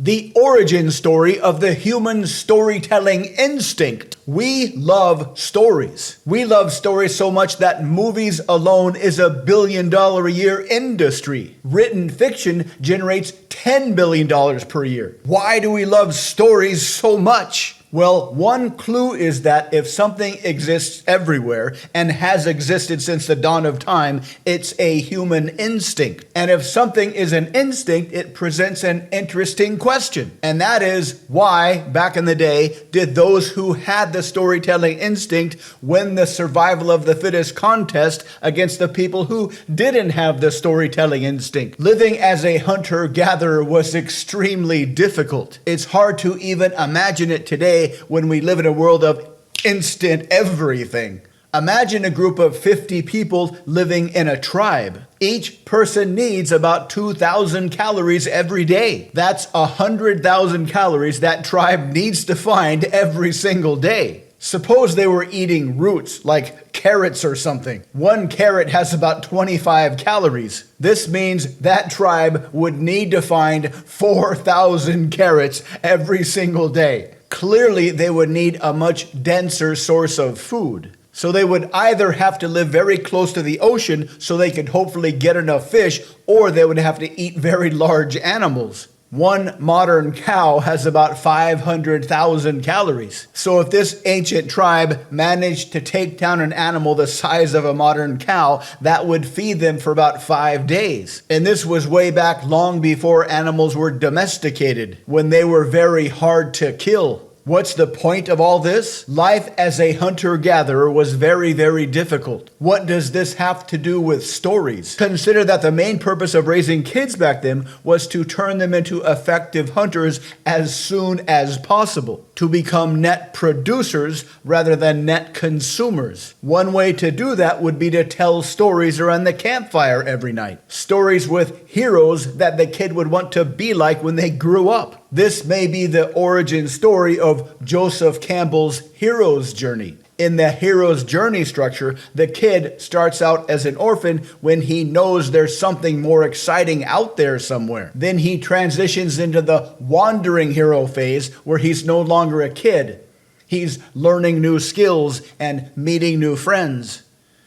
The origin story of the human storytelling instinct. We love stories. We love stories so much that movies alone is a $1 billion a year industry. Written fiction generates $10 billion per year. Why do we love stories so much? Well, one clue is that if something exists everywhere and has existed since the dawn of time, it's a human instinct. And if something is an instinct, it presents an interesting question. And that is, why, back in the day, did those who had the storytelling instinct win the survival of the fittest contest against the people who didn't have the storytelling instinct? Living as a hunter-gatherer was extremely difficult. It's hard to even imagine it today when we live in a world of instant everything. Imagine a group of 50 people living in a tribe. Each person needs about 2,000 calories every day. That's 100,000 calories that tribe needs to find every single day. Suppose they were eating roots like carrots or something. One carrot has about 25 calories. This means that tribe would need to find 4,000 carrots every single day. Clearly, they would need a much denser source of food. So they would either have to live very close to the ocean so they could hopefully get enough fish, or they would have to eat very large animals. One modern cow has about 500,000 calories. So if this ancient tribe managed to take down an animal the size of a modern cow, that would feed them for about 5 days. And this was way back long before animals were domesticated, when they were very hard to kill. What's the point of all this? Life as a hunter-gatherer was very, very difficult. What does this have to do with stories? Consider that the main purpose of raising kids back then was to turn them into effective hunters as soon as possible, to become net producers rather than net consumers. One way to do that would be to tell stories around the campfire every night. Stories with heroes that the kid would want to be like when they grew up. This may be the origin story of Joseph Campbell's hero's journey. In the hero's journey structure, the kid starts out as an orphan when he knows there's something more exciting out there somewhere. Then he transitions into the wandering hero phase where he's no longer a kid. He's learning new skills and meeting new friends.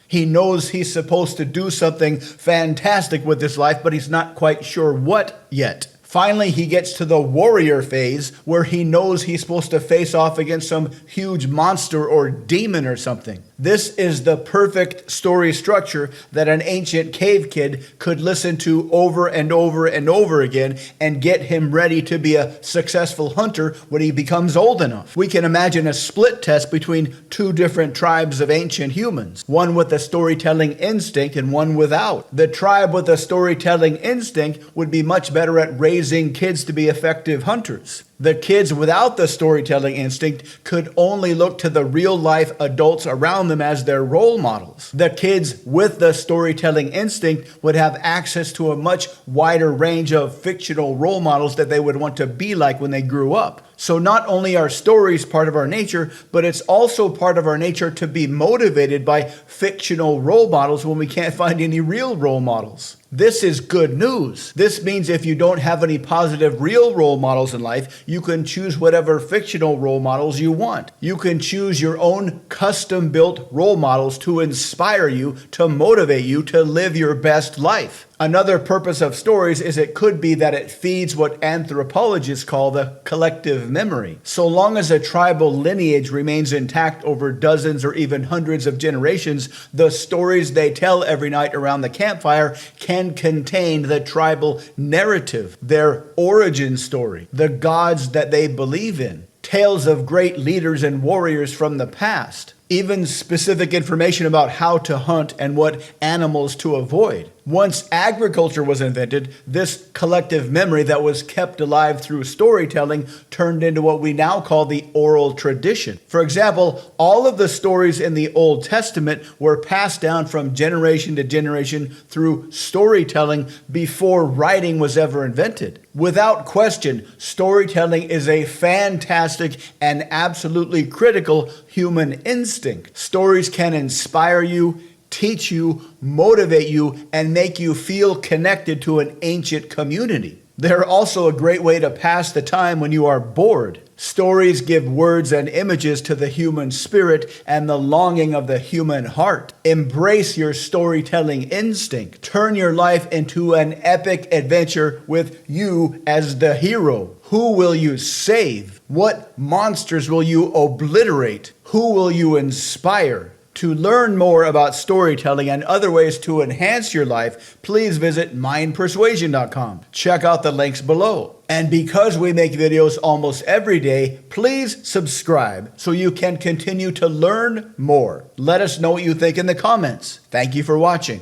He knows he's supposed to do something fantastic with his life, but he's not quite sure what yet. Finally, he gets to the warrior phase where he knows he's supposed to face off against some huge monster or demon or something. This is the perfect story structure that an ancient cave kid could listen to over and over and over again and get him ready to be a successful hunter when he becomes old enough. We can imagine a split test between two different tribes of ancient humans, one with a storytelling instinct and one without. The tribe with a storytelling instinct would be much better at raising kids to be effective hunters. The kids without the storytelling instinct could only look to the real-life adults around them as their role models. The kids with the storytelling instinct would have access to a much wider range of fictional role models that they would want to be like when they grew up. So not only are stories part of our nature, but it's also part of our nature to be motivated by fictional role models when we can't find any real role models. This is good news. This means if you don't have any positive real role models in life, you can choose whatever fictional role models you want. You can choose your own custom-built role models to inspire you, to motivate you to live your best life. Another purpose of stories is it could be that it feeds what anthropologists call the collective memory. So long as a tribal lineage remains intact over dozens or even hundreds of generations, the stories they tell every night around the campfire can contain the tribal narrative, their origin story, the gods that they believe in, tales of great leaders and warriors from the past, even specific information about how to hunt and what animals to avoid. Once agriculture was invented, this collective memory that was kept alive through storytelling turned into what we now call the oral tradition. For example, all of the stories in the Old Testament were passed down from generation to generation through storytelling before writing was ever invented. Without question, storytelling is a fantastic and absolutely critical human instinct. Stories can inspire you, teach you, motivate you, and make you feel connected to an ancient community. They're also a great way to pass the time when you are bored. Stories give words and images to the human spirit and the longing of the human heart. Embrace your storytelling instinct. Turn your life into an epic adventure with you as the hero. Who will you save? What monsters will you obliterate? Who will you inspire? To learn more about storytelling and other ways to enhance your life, please visit mindpersuasion.com. Check out the links below. And because we make videos almost every day, please subscribe so you can continue to learn more. Let us know what you think in the comments. Thank you for watching.